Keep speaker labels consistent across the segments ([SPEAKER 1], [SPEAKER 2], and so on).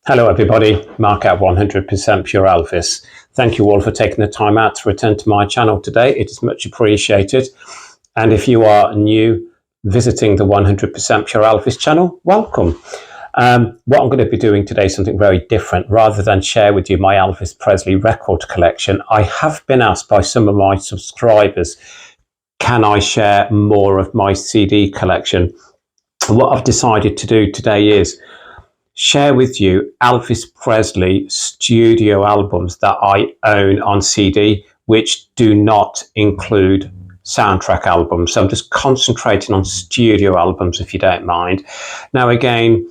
[SPEAKER 1] Hello everybody, Mark at 100% Pure Elvis. Thank you all for taking the time out to return to my channel today. It is much appreciated. And if you are new visiting the 100% Pure Elvis channel, welcome. What I'm going to be doing today is something very different. Rather than share with you my Elvis Presley record collection, I have been asked by some of my subscribers, can I share more of my CD collection? And what I've decided to do today is share with you Elvis Presley studio albums that I own on CD, which do not include soundtrack albums. So I'm just concentrating on studio albums, if you don't mind. Now, again,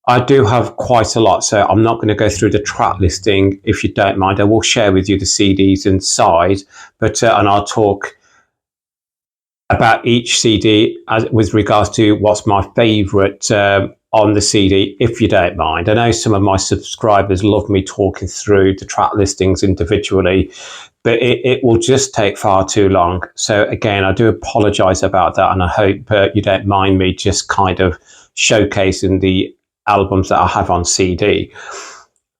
[SPEAKER 1] I do have quite a lot, so I'm not going to go through the track listing, if you don't mind. I will share with you the CDs inside, but and I'll talk about each CD with regards to what's my favourite on the CD, if you don't mind. I know some of my subscribers love me talking through the track listings individually, but it will just take far too long. So again, I do apologise about that, and I hope you don't mind me just kind of showcasing the albums that I have on CD.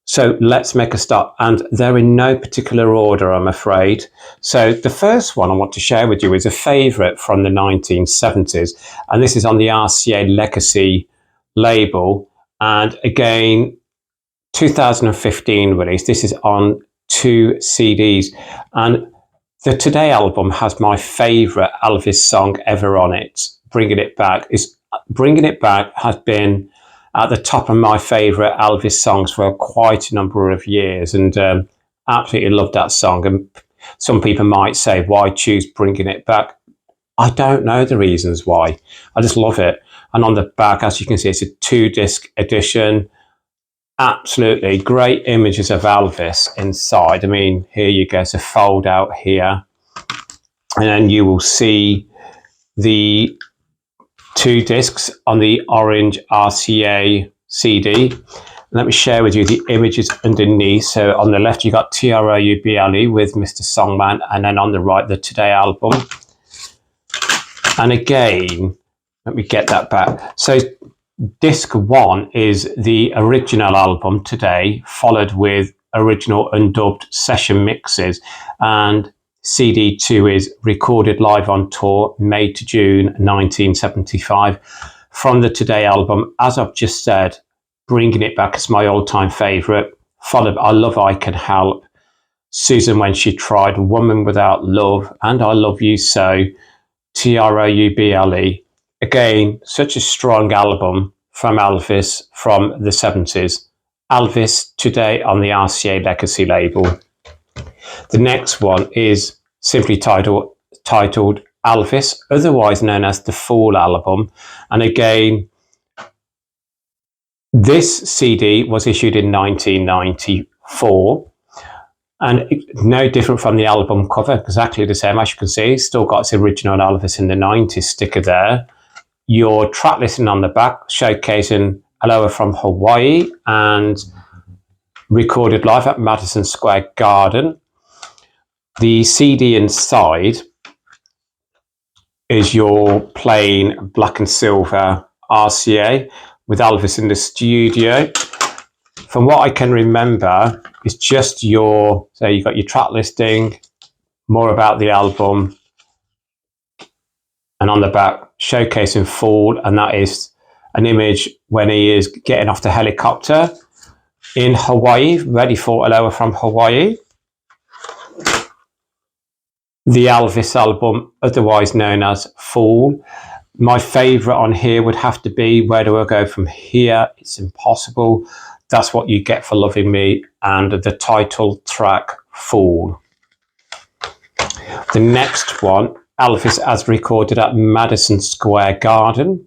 [SPEAKER 1] So let's make a start, and they're in no particular order, I'm afraid. So the first one I want to share with you is a favourite from the 1970s, and this is on the RCA Legacy label, and again 2015 release. This is on 2 CDs, and the Today album has my favourite Elvis song ever on it. Bringing It Back has been at the top of my favourite Elvis songs for quite a number of years, and absolutely love that song. And some people might say, why choose Bringing It Back? I don't know the reasons why. I just love it. And on the back, as you can see, it's a 2-disc edition. Absolutely great images of Elvis inside. I mean, here you go, it's a fold out here. And then you will see the 2 discs on the orange RCA CD. Let me share with you the images underneath. So on the left, you got TROUBLE with Mr. Songman, and then on the right, the Today album. And again, let me get that back. So disc 1 is the original album, Today, followed with original undubbed session mixes, and CD 2 is recorded live on tour, May to June 1975, from the Today album. As I've just said, Bringing It Back is my all-time favourite, followed I Love I Can Help, Susan When She Tried, Woman Without Love, and I Love You So, TROUBLE. Again, such a strong album from Elvis from the 70s. Elvis Today on the RCA Legacy label. The next one is simply titled Elvis, otherwise known as the Fool album. And again, this CD was issued in 1994, and no different from the album cover, exactly the same. As you can see, still got its original Elvis in the 90s sticker there. Your track listing on the back showcasing Aloha from Hawaii and recorded live at Madison Square Garden. The CD inside is your plain black and silver RCA with Elvis in the studio. From what I can remember, it's just so you've got your track listing, more about the album, and on the back, showcasing Fool, and that is an image when he is getting off the helicopter in Hawaii, ready for Aloha from Hawaii. The Elvis album, otherwise known as Fool. My favourite on here would have to be Where Do I Go From Here? It's Impossible. That's What You Get for Loving Me, and the title track, Fool. The next one, Elvis as recorded at Madison Square Garden.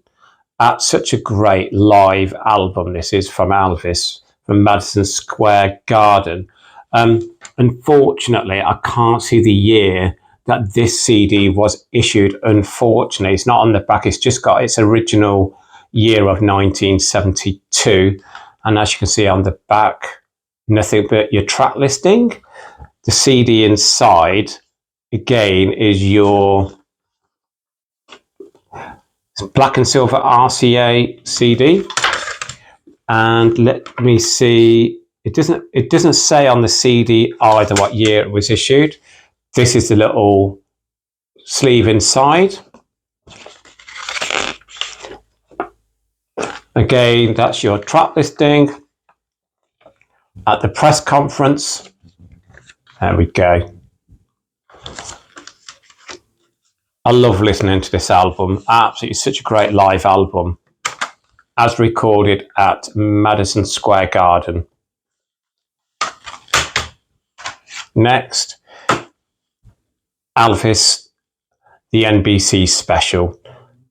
[SPEAKER 1] Such a great live album this is from Elvis, from Madison Square Garden. Unfortunately, I can't see the year that this CD was issued. Unfortunately, it's not on the back, it's just got its original year of 1972. And as you can see on the back, nothing but your track listing. The CD inside, again, is your It's black and silver RCA CD. And let me see, it doesn't say on the CD either what year it was issued. This is the little sleeve inside. Again, that's your track listing at the press conference. There we go. I love listening to this album. Absolutely such a great live album, as recorded at Madison Square Garden. Next, Elvis, the NBC special.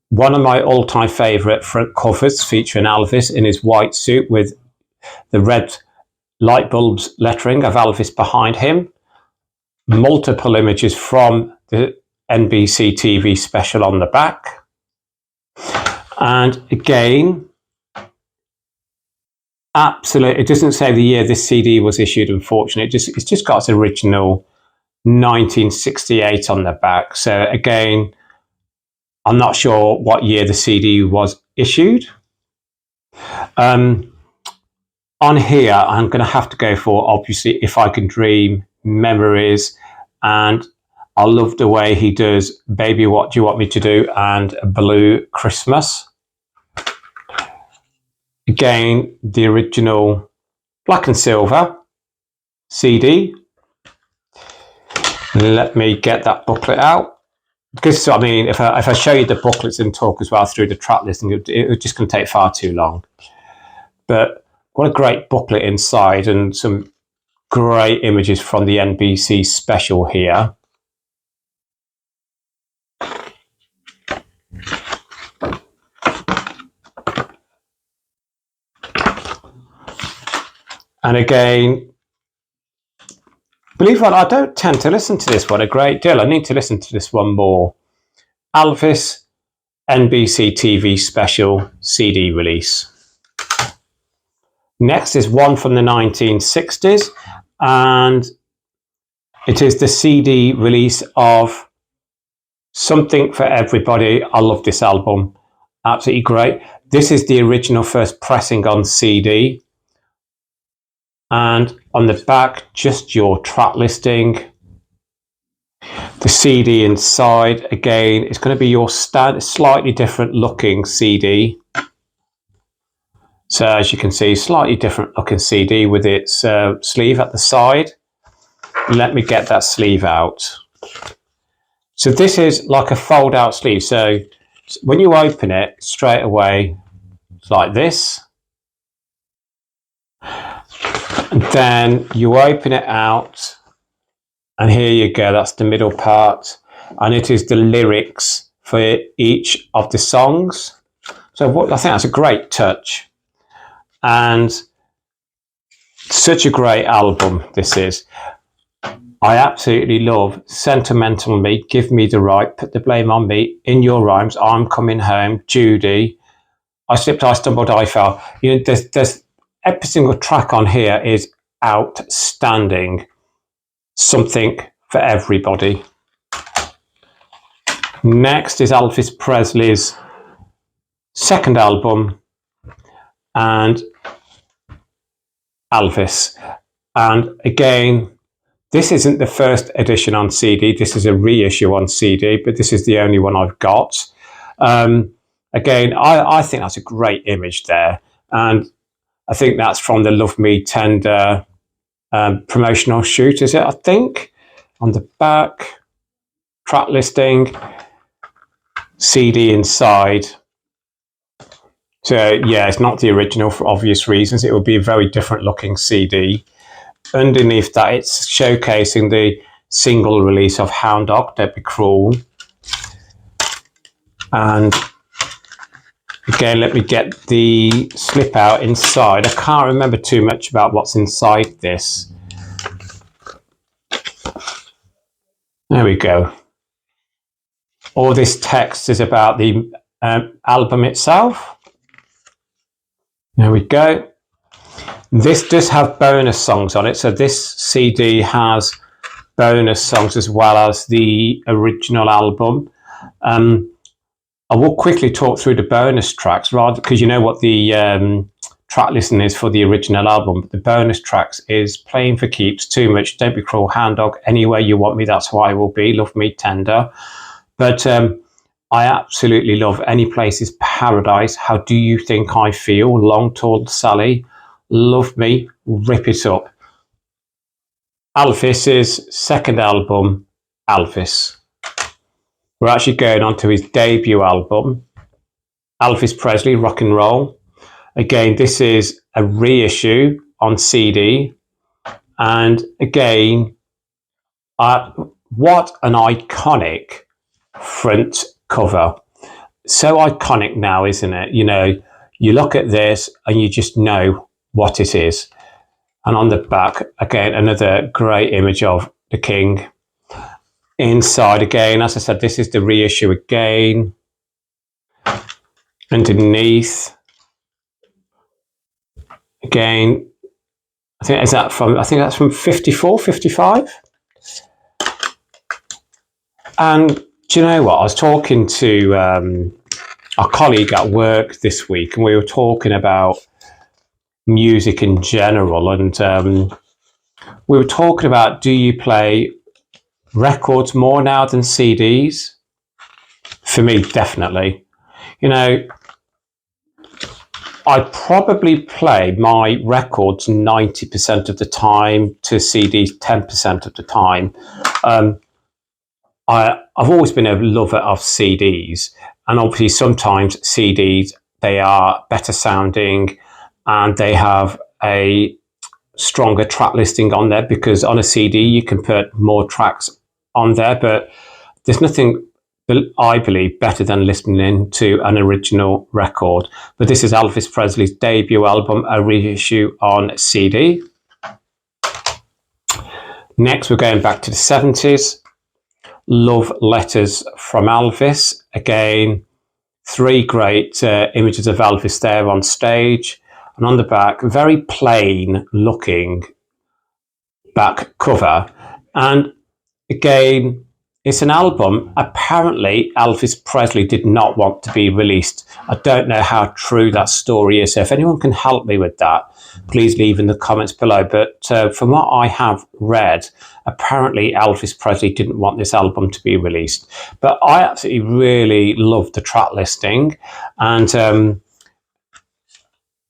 [SPEAKER 1] One of my all-time favourite front covers featuring Elvis in his white suit with the red light bulbs lettering of Elvis behind him. Multiple images from the NBC TV special on the back. And again, absolutely, it doesn't say the year this CD was issued, unfortunately. It's just got its original 1968 on the back. So again, I'm not sure what year the CD was issued. On here, I'm going to have to go for, obviously, If I Can Dream, Memories, and I love the way he does Baby What Do You Want Me to Do and Blue Christmas. Again, the original black and silver CD. Let me get that booklet out. Because, I mean, if I show you the booklets and talk as well through the track listing, it's just going to take far too long. But what a great booklet inside, and some great images from the NBC special here. And again, believe it or not, I don't tend to listen to this one a great deal. I need to listen to this one more. Elvis NBC TV special CD release. Next is one from the 1960s, and it is the CD release of Something for Everybody. I love this album. Absolutely great. This is the original first pressing on CD. And on the back, just your track listing. The CD inside, again, it's going to be your slightly different looking CD. So as you can see, slightly different looking CD with its sleeve at the side. Let me get that sleeve out. So this is like a fold out sleeve. So when you open it straight away, it's like this. And then you open it out, and here you go, that's the middle part, and it is the lyrics for each of the songs. So I think that's a great touch, and such a great album this is. I absolutely love Sentimental Me, Give Me the Right, Put the Blame on Me, In Your Rhymes, I'm Coming Home, Judy, I Slipped, I Stumbled, I Fell. You know, there's every single track on here is outstanding. Something for Everybody. Next is Elvis Presley's second album, and Elvis. And again, this isn't the first edition on CD. This is a reissue on CD, but this is the only one I've got. Again, I think that's a great image there. And I think that's from the Love Me Tender promotional shoot, is it? I think. On the back, track listing, CD inside. So yeah, it's not the original for obvious reasons. It would be a very different looking CD. Underneath that, it's showcasing the single release of Hound Dog, Don't Be Cruel. And again, let me get the slip out inside. I can't remember too much about what's inside this. There we go. All this text is about the album itself. There we go. This does have bonus songs on it. So this CD has bonus songs as well as the original album. I will quickly talk through the bonus tracks, rather, because you know what the track listing is for the original album. But the bonus tracks is Playing for Keeps, Too Much, Don't Be Cruel, Hound Dog, Anywhere You Want Me, That's Who I Will Be, Love Me Tender. But I absolutely love Any Place Is Paradise, How Do You Think I Feel, Long Tall Sally, Love Me, Rip It Up. Elvis's second album, Elvis. We're actually going on to his debut album, Elvis Presley, Rock and Roll. Again, this is a reissue on CD. And again, what an iconic front cover. So iconic now, isn't it? You know, you look at this and you just know what it is. And on the back, again, another great image of the King. Inside, again, as I said, this is the reissue again. Underneath, again, I think that's from 54, 55. And do you know what? I was talking to our colleague at work this week, and we were talking about music in general. And we were talking about, do you play records more now than CDs? For me, definitely. You know, I probably play my records 90% of the time to CDs 10% of the time. I've always been a lover of CDs, and obviously sometimes CDs, they are better sounding and they have a stronger track listing on there, because on a CD you can put more tracks on there, but there's nothing, I believe, better than listening to an original record. But this is Elvis Presley's debut album, a reissue on CD. Next, we're going back to the 70s. Love Letters from Elvis. Again, three great images of Elvis there on stage. And on the back, very plain looking back cover. And again, it's an album apparently Elvis Presley did not want to be released. I don't know how true that story is. So if anyone can help me with that, please leave in the comments below. But from what I have read, apparently Elvis Presley didn't want this album to be released. But I absolutely really loved the track listing. And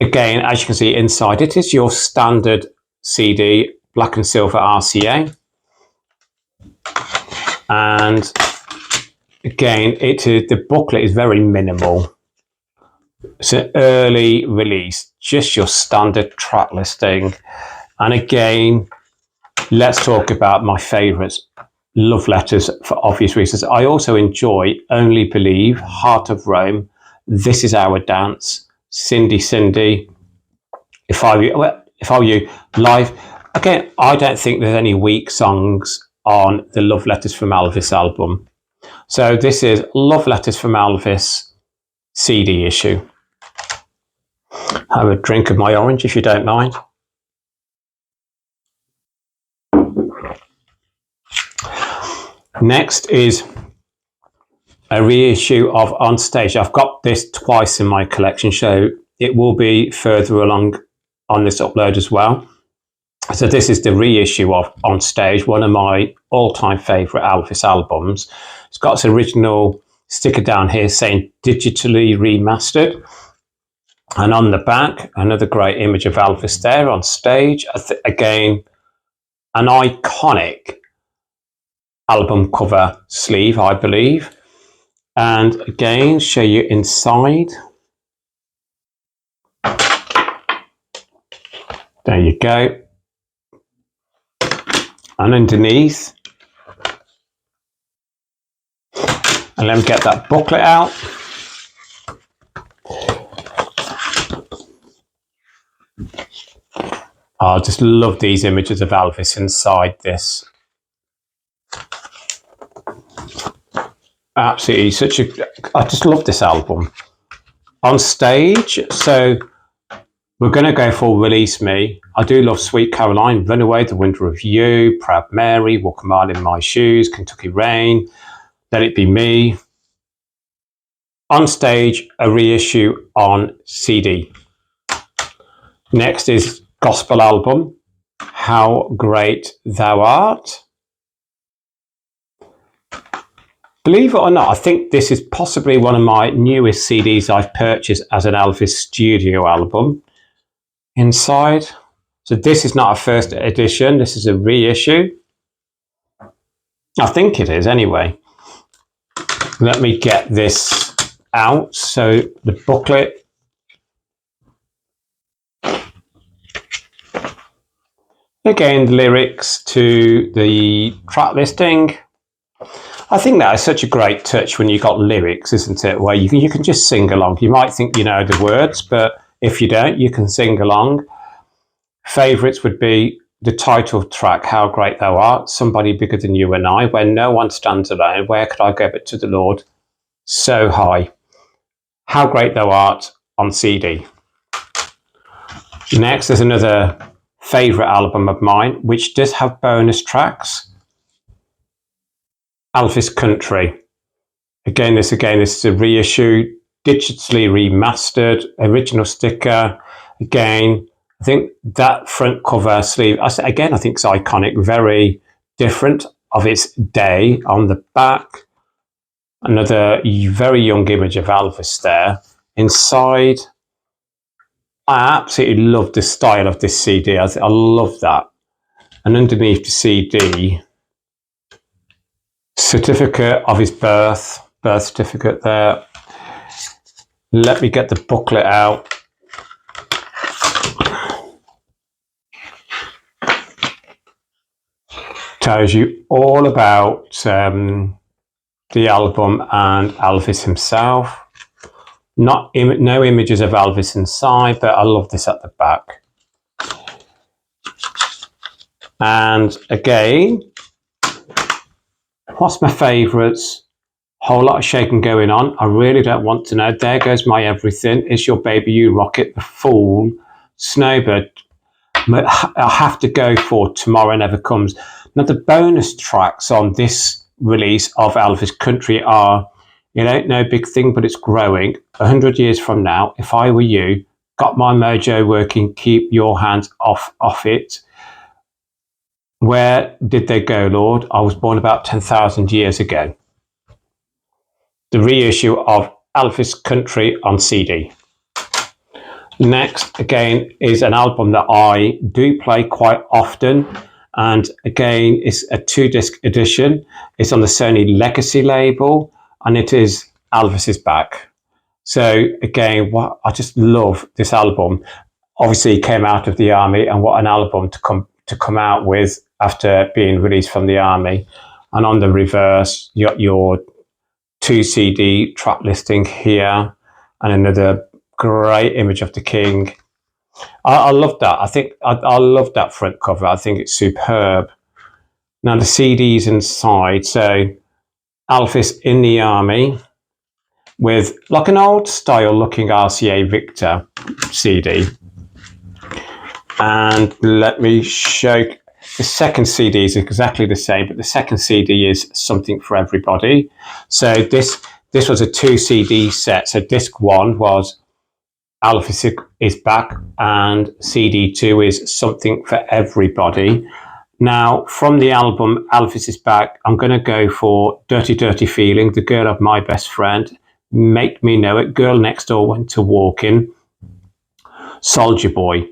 [SPEAKER 1] again, as you can see inside, it is your standard CD, black and silver RCA. And again, the booklet is very minimal. It's an early release, just your standard track listing. And again, let's talk about my favourites, Love Letters, for obvious reasons. I also enjoy Only Believe, Heart of Rome, This Is Our Dance, Cindy Cindy, If I Were You, Live. Again, I don't think there's any weak songs on the Love Letters from Elvis album. So this is Love Letters from Elvis CD issue. Have a drink of my orange if you don't mind. Next is a reissue of On Stage. I've got this twice in my collection, so it will be further along on this upload as well. So this is the reissue of On Stage, one of my all-time favourite Elvis albums. It's got its original sticker down here saying digitally remastered. And on the back, another great image of Elvis there on stage. Again, an iconic album cover sleeve, I believe. And again, show you inside. There you go. And underneath, and let me get that booklet out. I just love these images of Elvis inside this. Absolutely, I just love this album. On Stage, so we're going to go for Release Me. I do love Sweet Caroline, Runaway, The Winter of You, Proud Mary, Walk a Mile in My Shoes, Kentucky Rain, Let It Be Me. On Stage, a reissue on CD. Next is Gospel Album, How Great Thou Art. Believe it or not, I think this is possibly one of my newest CDs I've purchased as an Elvis studio album. Inside, so this is not a first edition, this is a reissue. I think it is anyway. Let me get this out. So the booklet. Again, lyrics to the track listing. I think that is such a great touch when you got lyrics, isn't it? Where you can just sing along. You might think you know the words, but if you don't, you can sing along. Favourites would be the title track, How Great Thou Art, Somebody Bigger Than You and I, When No One Stands Alone, Where Could I Go But to the Lord, So High. How Great Thou Art on CD. Next, there's another favourite album of mine, which does have bonus tracks. Elvis Country. Again, this is a reissue, digitally remastered, original sticker. Again, I think that front cover sleeve, again, I think it's iconic, very different of its day. On the back, another very young image of Elvis there. Inside, I absolutely love the style of this CD. I love that. And underneath the CD, certificate of his birth certificate there. Let me get the booklet out. Tells you all about the album and Elvis himself. No images of Elvis inside, but I love this at the back. And again, what's my favourites? Whole lot of shaking going on. I really don't want to know. There Goes My Everything. It's Your Baby You Rocket. The Fool. Snowbird. I have to go for Tomorrow Never Comes. Now the bonus tracks on this release of Elvis Country are, It Ain't No Big Thing But It's Growing, 100 Years From Now, If I Were You, Got My Mojo Working, Keep Your Hands Off It. Where Did They Go, Lord? I Was Born About 10,000 Years Ago. The reissue of Elvis Country on CD. Next, again, is an album that I do play quite often. And again, it's a 2-disc edition. It's on the Sony Legacy label, and it is Elvis Is Back. So again, I just love this album. Obviously, he came out of the army, and what an album to come out with after being released from the army. And on the reverse, you got your 2 CD track listing here, and another great image of the King. I love that. I think I love that front cover. I think it's superb. Now the CD's inside. So Elvis in the army with like an old style looking RCA Victor CD. And let me show. The second CD is exactly the same, but the second CD is Something for Everybody. So this was a 2 CD set. So disc 1 was Elvis Is Back, and CD 2 is Something for Everybody. Now, from the album Elvis Is Back, I'm going to go for Dirty Dirty Feeling, The Girl of My Best Friend, Make Me Know It, Girl Next Door Went to Walking, Soldier Boy.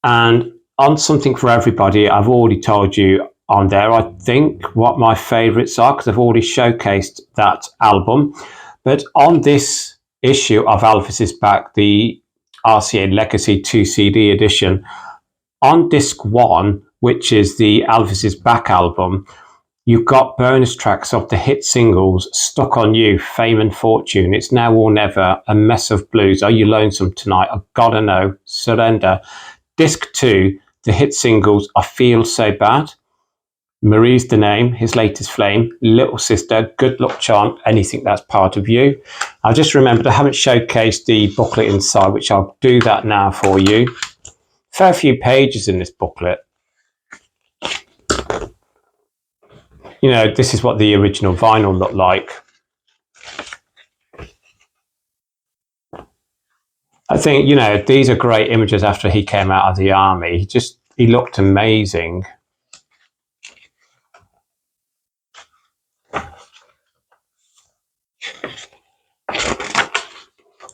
[SPEAKER 1] And on Something for Everybody, I've already told you on there, I think, what my favourites are, because I've already showcased that album. But on this issue of Elvis Is Back, the RCA Legacy 2 CD edition, on disc 1, which is the Elvis Is Back album, you've got bonus tracks of the hit singles Stuck on You, Fame and Fortune, It's Now or Never, A Mess of Blues, Are You Lonesome Tonight, I've Gotta Know, Surrender. Disc 2, the hit singles I Feel So Bad, Marie's the Name, His Latest Flame, Little Sister, Good Luck Charm, Anything That's Part of You. I just remembered I haven't showcased the booklet inside, which I'll do that now for you. Fair few pages in this booklet. You know, this is what the original vinyl looked like. I think, you know, these are great images after he came out of the army. He looked amazing.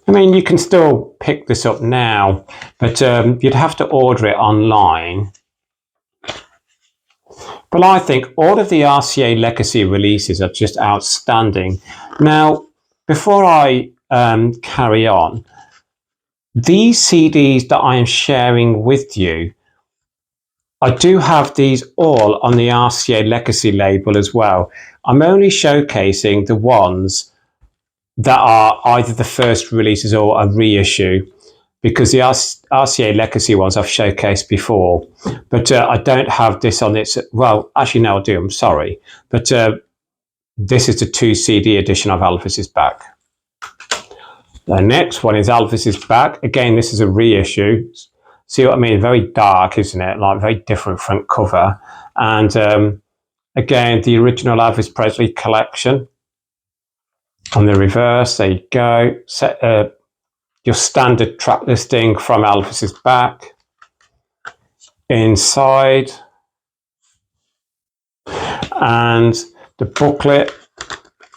[SPEAKER 1] I mean, you can still pick this up now, but you'd have to order it online. But I think all of the RCA Legacy releases are just outstanding. Now, before I carry on, these CDs that I am sharing with you, I do have these all on the RCA Legacy label as well. I'm only showcasing the ones that are either the first releases or a reissue, because the RCA Legacy ones I've showcased before, but I don't have this on its, well, actually no, I do, I'm sorry, but this is the 2 CD edition of Elvis is Back. The next one is Elvis is Back. Again, this is a reissue. See what I mean? Very dark, isn't it? Like very different front cover. And again, the original Elvis Presley collection. On the reverse, there you go. Your standard track listing from Elvis is Back. Inside. And the booklet.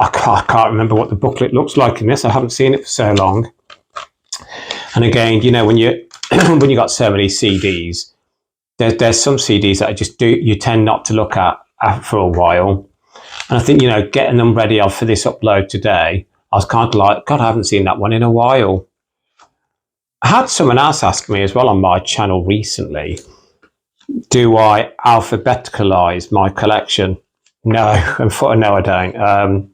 [SPEAKER 1] I can't remember what the booklet looks like in this. I haven't seen it for so long. And again, you know, when you when you got so many CDs, there's some CDs that you tend not to look at for a while. And I think, you know, getting them ready for this upload today, I was kind of like, God, I haven't seen that one in a while. I had someone else ask me as well on my channel recently, do I alphabeticalize my collection? No, no, I don't.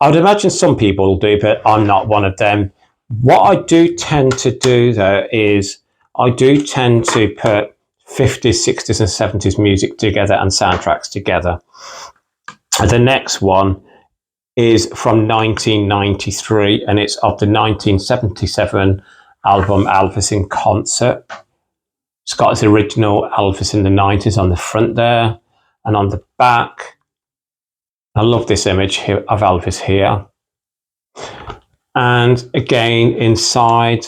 [SPEAKER 1] I would imagine some people do, but I'm not one of them. What I do tend to do, though, is I do tend to put 50s, 60s and 70s music together and soundtracks together. The next one is from 1993, and it's of the 1977 album Elvis in Concert. It's got its original Elvis in the 90s on the front there, and on the back, I love this image here of Elvis here. And again, inside,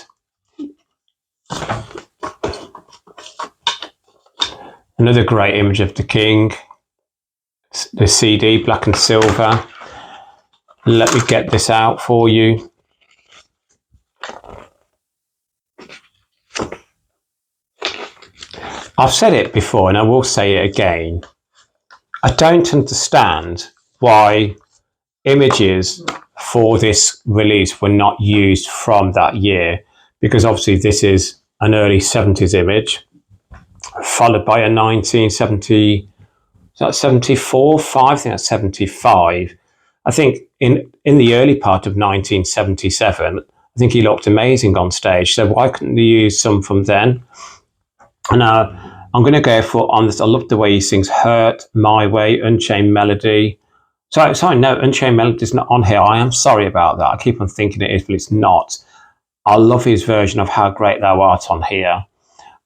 [SPEAKER 1] another great image of the King, the CD, black and silver. Let me get this out for you. I've said it before and I will say it again. I don't understand why images for this release were not used from that year, because obviously this is an early 70s image followed by a 1970, is that 74, 5? I think that's 75. I think in the early part of 1977, I think he looked amazing on stage. So why couldn't they use some from then? And I'm going to go for on this. I love the way he sings "Hurt," "My Way," "Unchained Melody." Sorry, no, "Unchained Melody" is not on here. I am sorry about that. I keep on thinking it is, but it's not. I love his version of "How Great Thou Art" on here.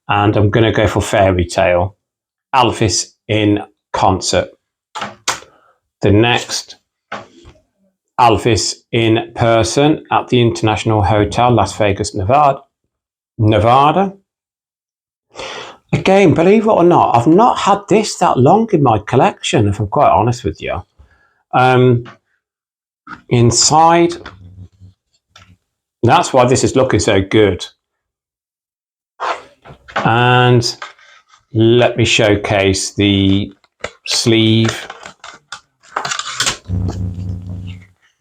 [SPEAKER 1] And I'm going to go for "Fairy Tale," Elvis in Concert. The next, Elvis in person at the International Hotel, Las Vegas, Nevada. Again, believe it or not, I've not had this that long in my collection, if I'm quite honest with you. Inside, that's why this is looking so good. And let me showcase the sleeve.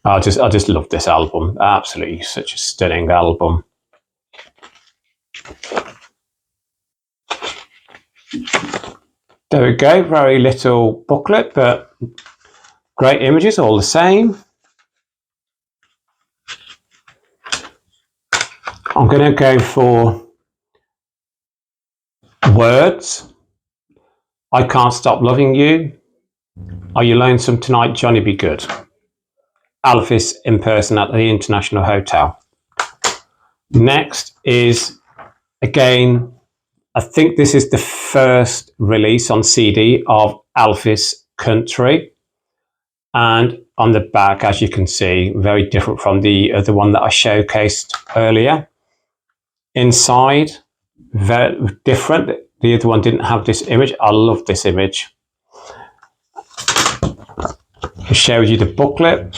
[SPEAKER 1] I just love this album. Absolutely such a stunning album. There we go, very little booklet, but great images all the same. I'm going to go for Words. I Can't Stop Loving You. Are You Lonesome Tonight, Johnny Be Good. Elvis in person at the International Hotel. Next is, again, I think this is the first release on CD of Elvis Country. And on the back, as you can see, very different from the other one that I showcased earlier. Inside, very different. The other one didn't have this image. I love this image. It shows you the booklet.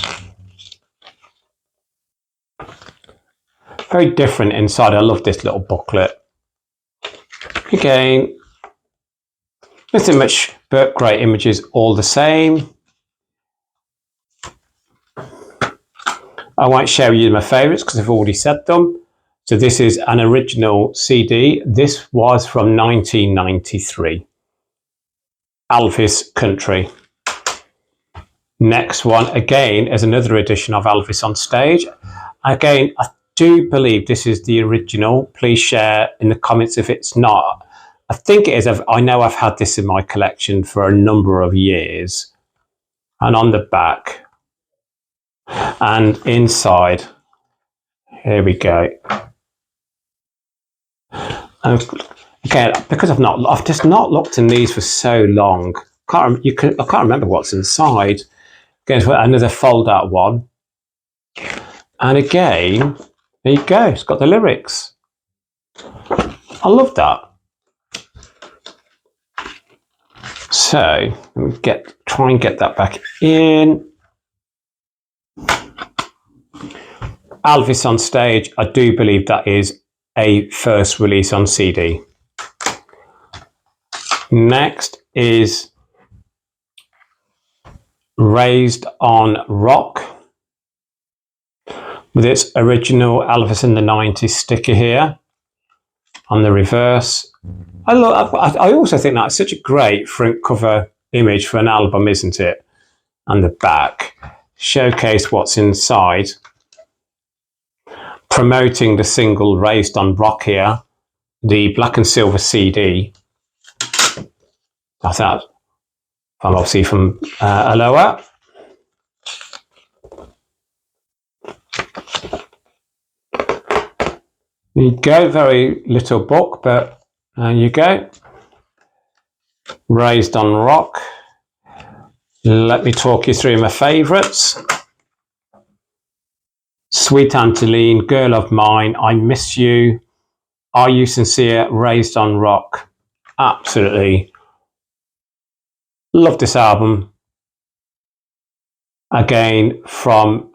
[SPEAKER 1] Very different inside. I love this little booklet. Again, nothing much but great images all the same. I won't show you my favourites because I've already said them. So this is an original CD. This was from 1993. Elvis Country. Next one, again, is another edition of Elvis on Stage. Again, I do believe this is the original. Please share in the comments if it's not. I think it is. I know I've had this in my collection for a number of years. And on the back and inside, here we go. And again, because I've just not looked in these for so long. I can't remember what's inside. Again, another fold-out one. And again, there you go. It's got the lyrics. I love that. So let me try and get that back in. Elvis on Stage. I do believe that is a first release on CD. Next is Raised on Rock with its original Elvis in the 90s sticker here on the reverse. I also think that's such a great front cover image for an album, isn't it? And the back showcase what's inside, promoting the single Raised on Rock here, the black and silver CD. I thought I'm obviously from Aloha. There you go, very little book, but there you go. Raised on Rock. Let me talk you through my favourites. Sweet Angeline, Girl of Mine, I Miss You, Are You Sincere, Raised on Rock. Absolutely love this album. Again,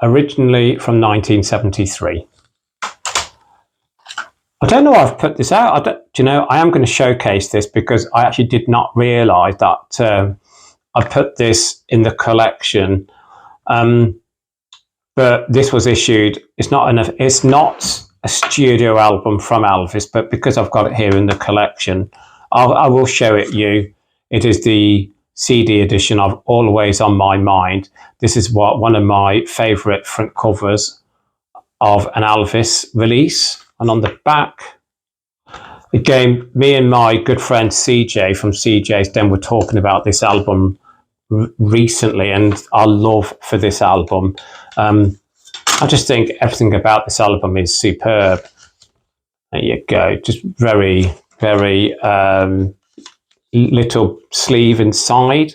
[SPEAKER 1] originally from 1973. I don't know why I've put this out. I am going to showcase this because I actually did not realise that I put this in the collection. But this was issued. It's not a studio album from Elvis, but because I've got it here in the collection, I will show it you. It is the CD edition of Always on My Mind. This is one of my favourite front covers of an Elvis release. And on the back, again, me and my good friend CJ from CJ's Den were talking about this album recently, and our love for this album. I just think everything about this album is superb. There you go. Just very, very little sleeve inside.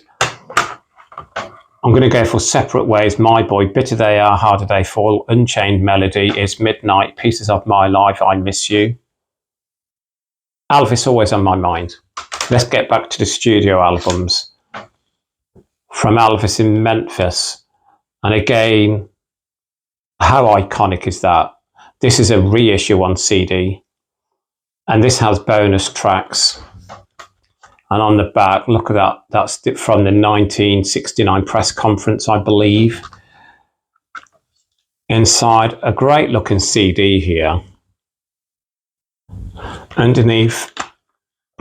[SPEAKER 1] I'm going to go for Separate Ways, My Boy, Bitter They Are, Harder They Fall, Unchained Melody, Is Midnight, Pieces of My Life, I Miss You. Elvis Always on My Mind. Let's get back to the studio albums. From Elvis in Memphis. And again, how iconic is that? This is a reissue on CD. And this has bonus tracks. And on the back, look at that. That's from the 1969 press conference, I believe. Inside, a great looking CD here. Underneath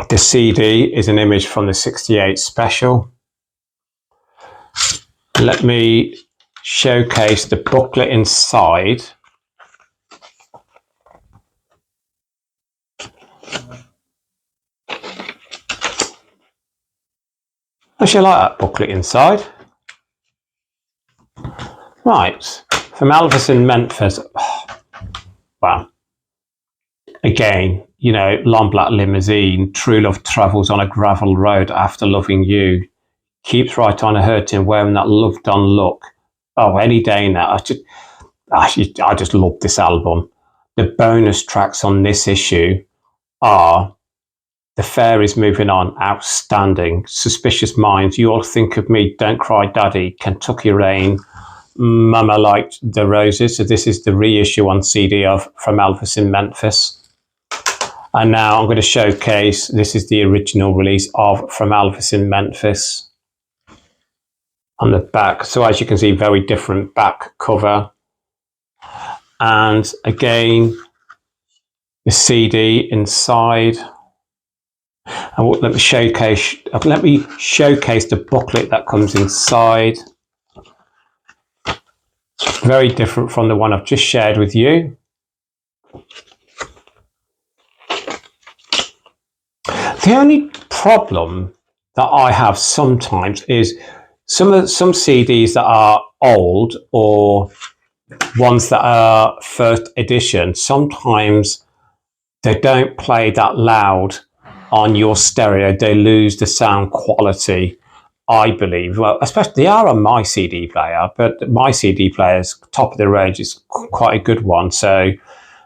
[SPEAKER 1] the CD is an image from the 68 special. Let me showcase the booklet inside. I actually like that booklet inside. Right, from Elvis in Memphis. Oh, wow. Again, Long Black Limousine, True Love Travels on a Gravel Road, After Loving You. keeps right on hurting, wearing that loved on look. Oh, any day now. I just love this album. The bonus tracks on this issue are The Fairies Moving On, outstanding. Suspicious Minds, You All Think of Me, Don't Cry Daddy, Kentucky Rain, Mama Liked the Roses. So this is the reissue on CD of From Elvis in Memphis. And now I'm going to showcase, this is the original release of From Elvis in Memphis on the back. So as you can see, very different back cover. And again, the CD inside. And let me showcase the booklet that comes inside. Very different from the one I've just shared with you. The only problem that I have sometimes is some CDs that are old or ones that are first edition, sometimes they don't play that loud on your stereo. They lose the sound quality, I believe. Well, especially they are on my CD player, but my CD player's top of the range is quite a good one. So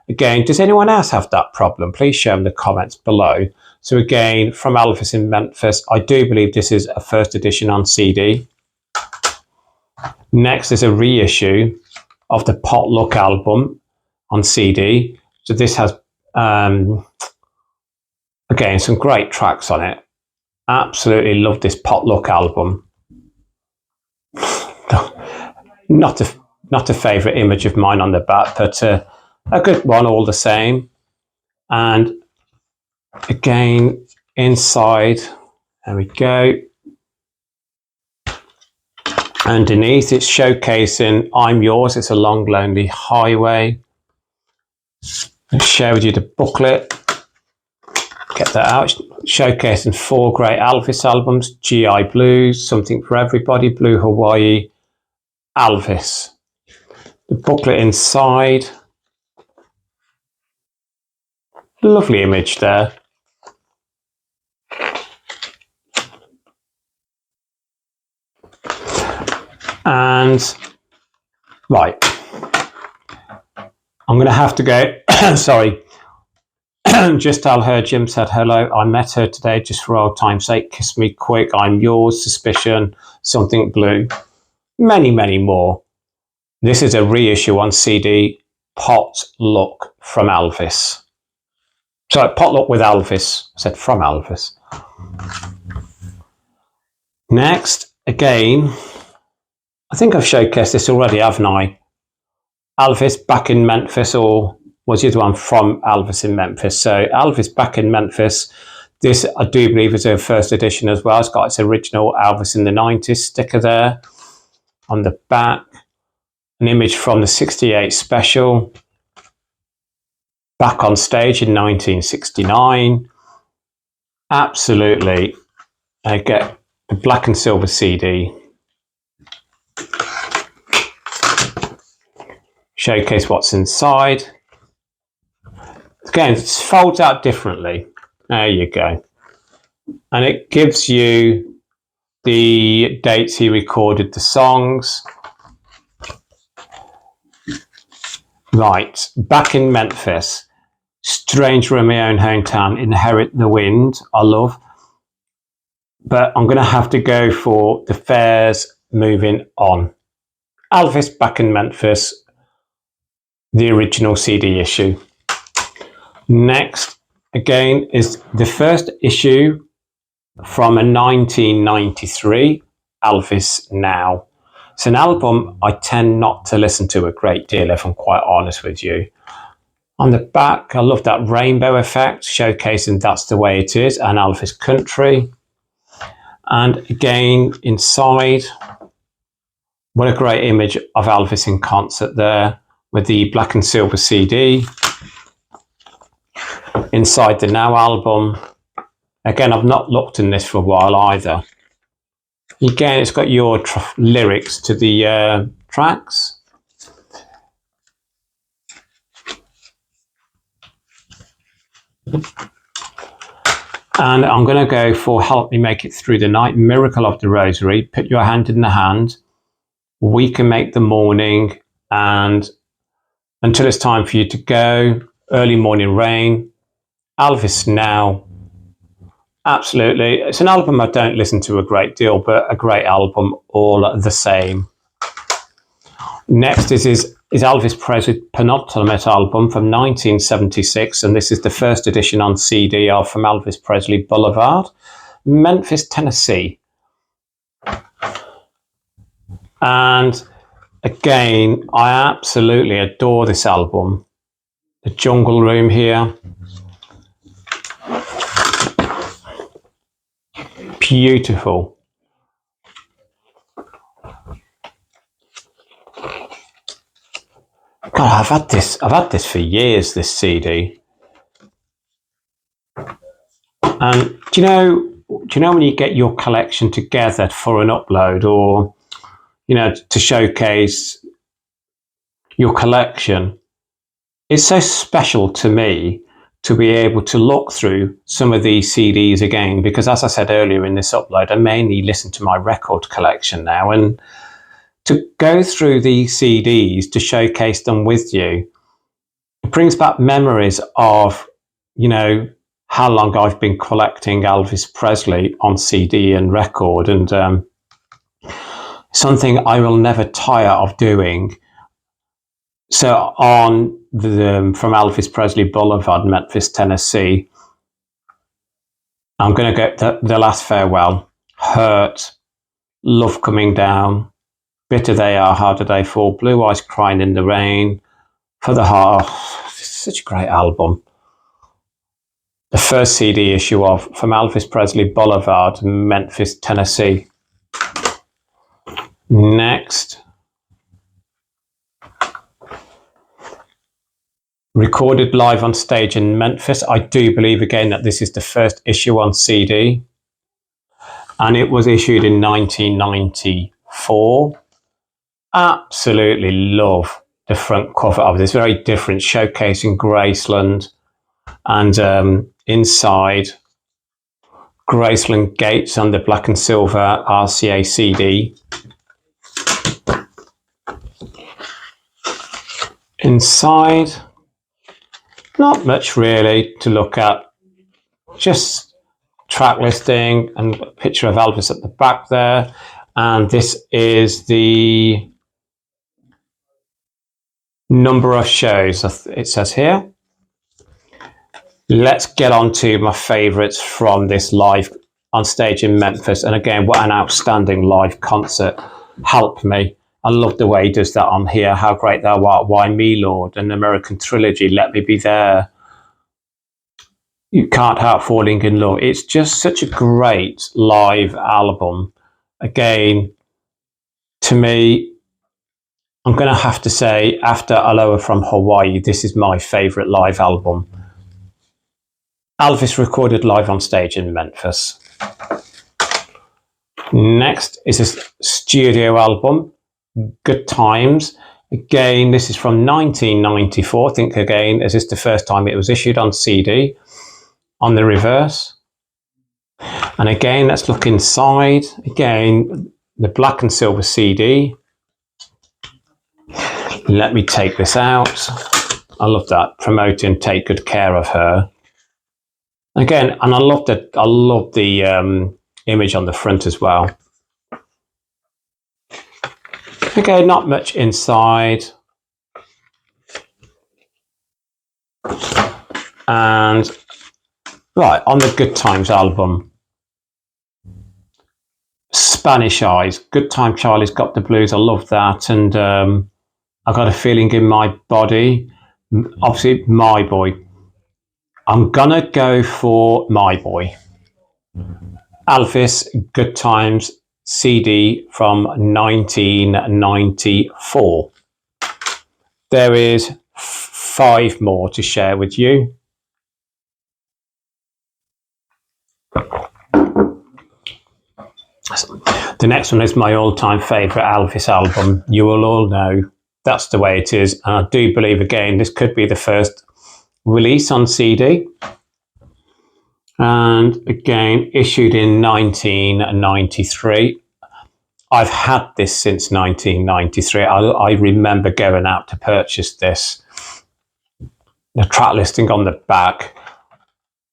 [SPEAKER 1] again, does anyone else have that problem? Please share in the comments below. So again, From Elvis in Memphis, I do believe this is a first edition on CD. Next is a reissue of the Potluck album on CD. So this has, again, some great tracks on it. Absolutely love this Potluck album. Not a favourite image of mine on the back, but a good one all the same. And again, inside, there we go. Underneath, it's showcasing I'm Yours, It's a Long Lonely Highway. I'll share with you the booklet. Get that out. Showcasing 4 great Elvis albums: GI Blues, Something for Everybody, Blue Hawaii, Elvis. The booklet inside. Lovely image there. And right, I'm going to have to go. Sorry. Just tell her Jim said hello. I met her today just for old time's sake. Kiss Me Quick, I'm Yours, Suspicion, Something Blue. Many, many more. This is a reissue on CD, Potluck from Elvis. Sorry, Potluck with Elvis. I said from Elvis. Next, again, I think I've showcased this already, haven't I? Elvis Back in Memphis, or was the other one From Elvis in Memphis? So Elvis Back in Memphis. This, I do believe, is a first edition as well. It's got its original Elvis in the 90s sticker there on the back. An image from the 68 special. Back on stage in 1969. Absolutely. I get the black and silver CD. Showcase what's inside. Again, it folds out differently. There you go. And it gives you the dates he recorded the songs. Right, Back in Memphis. Stranger in My Own Hometown, Inherit the Wind, I love. But I'm going to have to go for The Fairies Moving On. Elvis Back in Memphis, the original CD issue. Next, again, is the first issue from a 1993 Elvis Now. It's an album I tend not to listen to a great deal, if I'm quite honest with you. On the back, I love that rainbow effect, showcasing That's the Way It Is and Elvis Country. And again, inside, what a great image of Elvis in concert there with the black and silver CD. Inside the Now album. Again, I've not looked in this for a while either. Again, it's got your lyrics to the tracks. And I'm going to go for Help Me Make It Through the Night, Miracle of the Rosary, Put Your Hand in the Hand, We Can Make the Morning, and Until It's Time for You to Go, Early Morning Rain, Elvis Now. Absolutely. It's an album I don't listen to a great deal, but a great album all the same. Next is Elvis Presley's penultimate album from 1976, and this is the first edition on CD of From Elvis Presley Boulevard, Memphis, Tennessee. And again, I absolutely adore this album. The Jungle Room here. Beautiful. God, I've had this for years, this CD. And do you know when you get your collection together for an upload, or to showcase your collection, it's so special to me to be able to look through some of these CDs again, because as I said earlier in this upload, I mainly listen to my record collection now, and to go through these CDs to showcase them with you, it brings back memories of, how long I've been collecting Elvis Presley on CD and record, and something I will never tire of doing. So on From Elvis Presley Boulevard, Memphis, Tennessee, I'm going to get the Last Farewell, Hurt, Love Coming Down, Bitter They Are, Harder They Fall, Blue Eyes Crying in the Rain, For the Heart. Such a great album. The first CD issue of From Elvis Presley Boulevard, Memphis, Tennessee. Next, recorded live on stage in Memphis. I do believe again that this is the first issue on CD, and it was issued in 1994. Absolutely love the front cover of this, very different, showcasing Graceland, and inside Graceland Gates on the black and silver RCA CD. Inside, not much really to look at, just track listing and a picture of Elvis at the back there. And this is the number of shows, it says here. Let's get on to my favourites from this live on stage in Memphis. And again, what an outstanding live concert. Help Me. I love the way he does that on here. How Great Thou Art, Why Me, Lord, an American Trilogy, Let Me Be There, You Can't Help Falling in Love. It's just such a great live album. Again, to me, I'm going to have to say, after Aloha from Hawaii, this is my favourite live album. Elvis recorded live on stage in Memphis. Next is a studio album, Good Times. Again, this is from 1994. I think, again, this is the first time it was issued on CD, on the reverse. And again, let's look inside. Again, the black and silver CD. Let me take this out. I love that, promoting Take Good Care of Her. Again, and I love the image on the front as well. Okay, not much inside. And right, on the Good Times album, Spanish Eyes, Good Time Charlie's Got the Blues. I love that. And I Got a Feeling in My Body. Obviously, My Boy. I'm gonna go for My Boy. Elvis, Good Times CD from 1994. There is 5 more to share with you. The next one is my all-time favourite Elvis album. You will all know That's the Way It Is. And I do believe, again, this could be the first release on CD. And again, issued in 1993. I've had this since 1993. I remember going out to purchase this. The track listing on the back.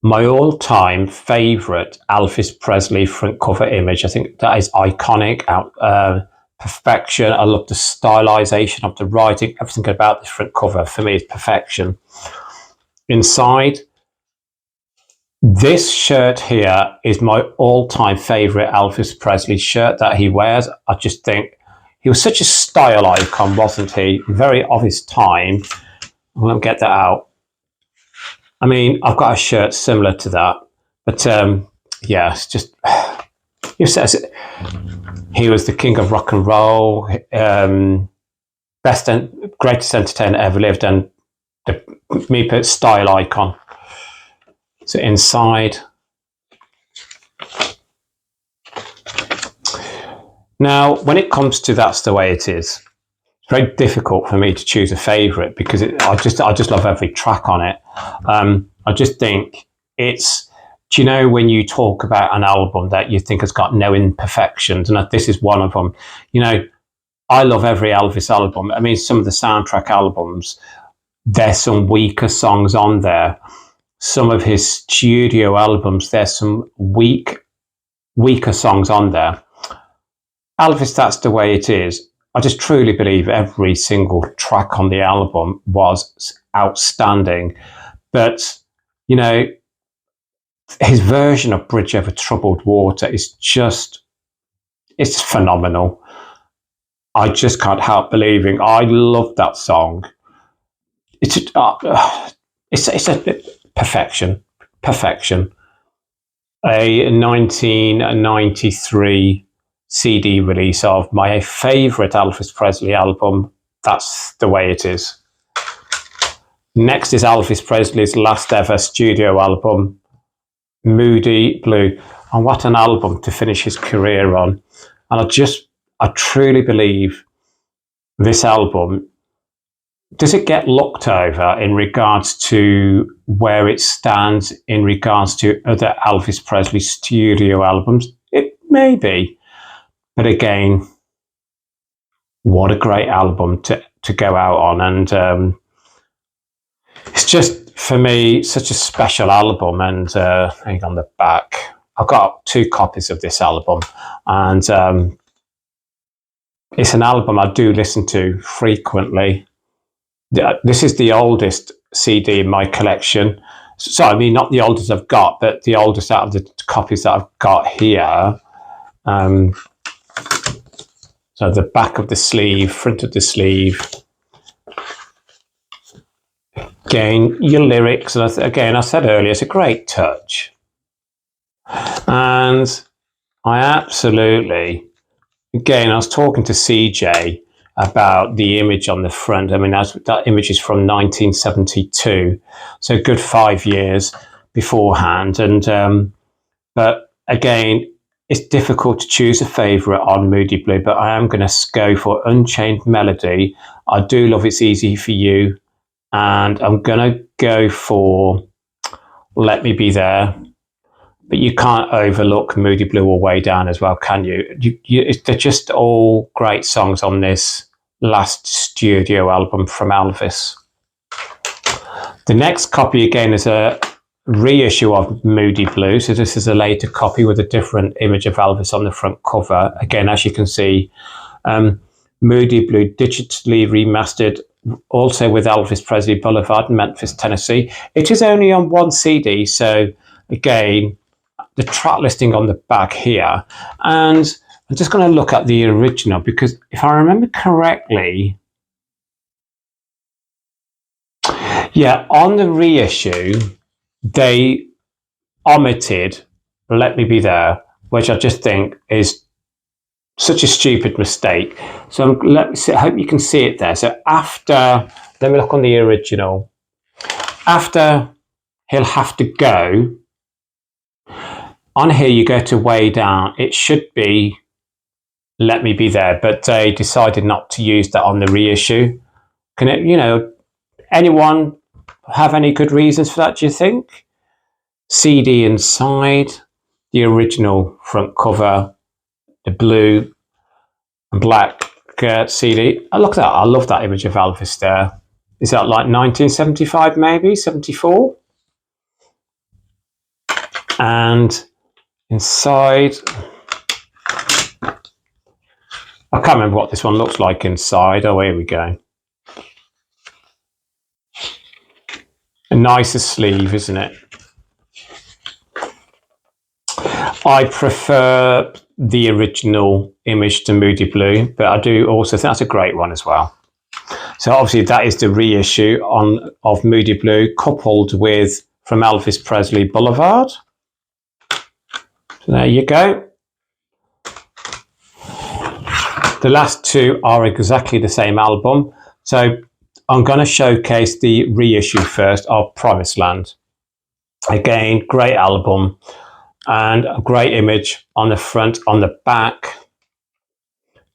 [SPEAKER 1] My all-time favourite Elvis Presley front cover image. I think that is iconic. Perfection. I love the stylisation of the writing. Everything about the front cover for me is perfection. Inside, this shirt here is my all-time favourite Elvis Presley shirt that he wears. I just think he was such a style icon, wasn't he? Very of his time. I'm going to get that out. I mean, I've got a shirt similar to that. But yeah, it's just... He says it. He was the king of rock and roll, best and greatest entertainer ever lived, and the style icon. So inside, now when it comes to That's the Way It Is, it's very difficult for me to choose a favourite because I just love every track on it. I just think it's, do you know when you talk about an album that you think has got no imperfections, and this is one of them. You know, I love every Elvis album. I mean, some of the soundtrack albums, there's some weaker songs on there. Some of his studio albums, there's some weaker songs on there. Elvis, That's the Way It Is. I just truly believe every single track on the album was outstanding. But, you know, his version of Bridge Over Troubled Water is just, it's phenomenal. I just can't help believing. I love that song. It's a perfection. A 1993 CD release of my favourite Elvis Presley album, That's the Way It Is. Next is Elvis Presley's last ever studio album, Moody Blue. And what an album to finish his career on. And I truly believe this album, does it get looked over in regards to where it stands in regards to other Elvis Presley studio albums? It may be. But again, what a great album to go out on. And it's just, for me, such a special album. And hang on the back, I've got 2 copies of this album. And it's an album I do listen to frequently. This is the oldest CD in my collection. So, I mean, not the oldest I've got, but the oldest out of the copies that I've got here. So the back of the sleeve, front of the sleeve. Again, your lyrics. And again, I said earlier, it's a great touch. And I absolutely, again, I was talking to CJ about the image on the front. I mean, that image is from 1972, so a good 5 years beforehand. And but again, it's difficult to choose a favourite on Moody Blue, but I am going to go for Unchained Melody. I do love It's Easy for You, and I'm going to go for Let Me Be There. But you can't overlook Moody Blue or Way Down as well, can you? They're just all great songs on this last studio album from Elvis. The next copy, again, is a reissue of Moody Blue. So this is a later copy with a different image of Elvis on the front cover. Again, as you can see, Moody Blue digitally remastered, also with Elvis Presley Boulevard in Memphis, Tennessee. It is only on 1 CD, so again, the track listing on the back here. And I'm just going to look at the original, because if I remember correctly, yeah, on the reissue, they omitted Let Me Be There, which I just think is such a stupid mistake. So I hope you can see it there. So after, let me look on the original. After He'll Have to Go, on here you go to Way Down. It should be Let Me Be There, but they decided not to use that on the reissue. Can it, anyone have any good reasons for that, do you think? CD inside, the original front cover, the blue and black CD. Look at that. I love that image of Elvis there. Is that like 1975 maybe, 74? And inside, I can't remember what this one looks like inside. Oh, here we go. A nicer sleeve, isn't it? I prefer the original image to Moody Blue, but I do also think that's a great one as well. So obviously that is the reissue of Moody Blue, coupled with From Elvis Presley Boulevard. So there you go. The last two are exactly the same album. So I'm going to showcase the reissue first of Promised Land. Again, great album and a great image on the front. On the back,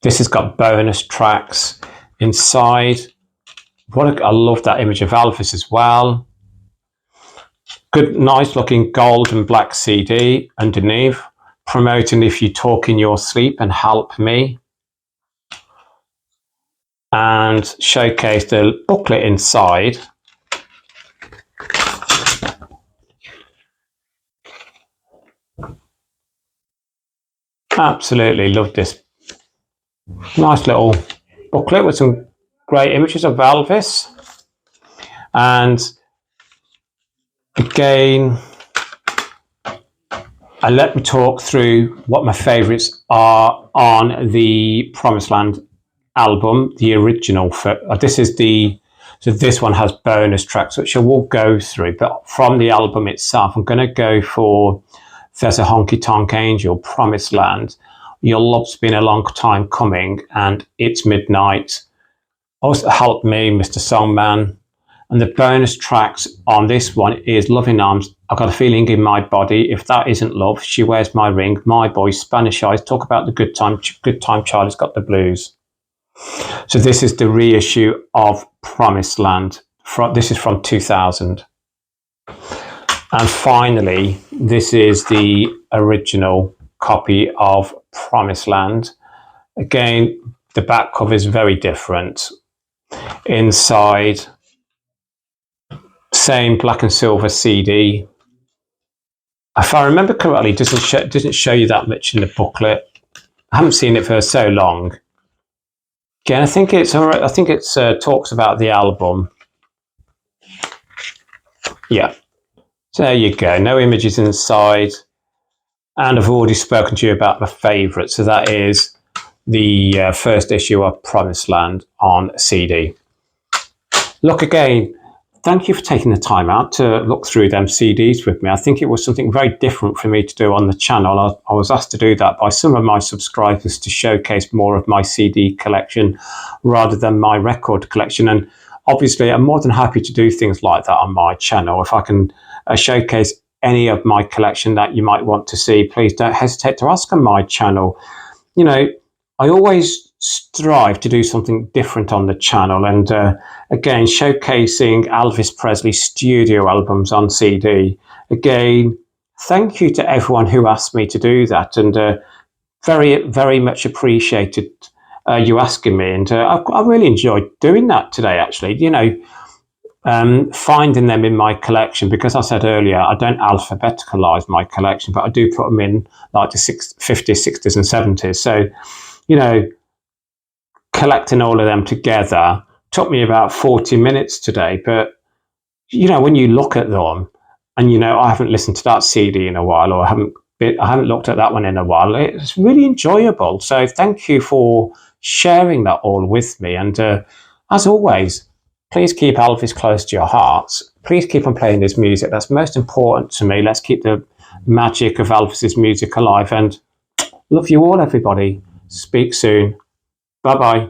[SPEAKER 1] this has got bonus tracks inside. I love that image of Elvis as well. Good, nice looking gold and black CD underneath, promoting If You Talk in Your Sleep and Help Me. And showcase the booklet inside. Absolutely love this. Nice little booklet with some great images of Elvis. And again, let me talk through what my favourites are on the Promised Land album, the original. So this one has bonus tracks, which I will go through, but from the album itself, I'm going to go for There's a Honky Tonk Angel, Promised Land, Your Love's Been a Long Time Coming, and It's Midnight. Also Help Me, Mr. Songman. And the bonus tracks on this one is Loving Arms, I've Got a Feeling in My Body, If That Isn't Love, She Wears My Ring, My Boy, Spanish Eyes, Talk About the Good Time Charlie's Got the Blues. So this is the reissue of Promised Land. This is from 2000. And finally, this is the original copy of Promised Land. Again, the back cover is very different. Inside, same black and silver CD. If I remember correctly, it doesn't show you that much in the booklet. I haven't seen it for so long. Again, I think it's talks about the album. Yeah. So there you go. No images inside. And I've already spoken to you about my favourite. So that is the first issue of Promised Land on CD. Look, again, thank you for taking the time out to look through them CDs with me. I think it was something very different for me to do on the channel. I was asked to do that by some of my subscribers to showcase more of my CD collection rather than my record collection. And obviously, I'm more than happy to do things like that on my channel. If I can showcase any of my collection that you might want to see, please don't hesitate to ask on my channel. You know, I always strive to do something different on the channel, and again, showcasing Elvis Presley studio albums on CD. Again, thank you to everyone who asked me to do that, and very, very much appreciated you asking me, and I really enjoyed doing that today, actually. You know, finding them in my collection, because I said earlier, I don't alphabeticalize my collection, but I do put them in like the 50s, 60s and 70s. So, you know, collecting all of them together took me about 40 minutes today. But, you know, when you look at them and, you know, I haven't listened to that CD in a while, or I haven't looked at that one in a while, it's really enjoyable. So thank you for sharing that all with me. And as always, please keep Elvis close to your hearts. Please keep on playing his music. That's most important to me. Let's keep the magic of Elvis's music alive. And love you all, everybody. Speak soon. Bye-bye.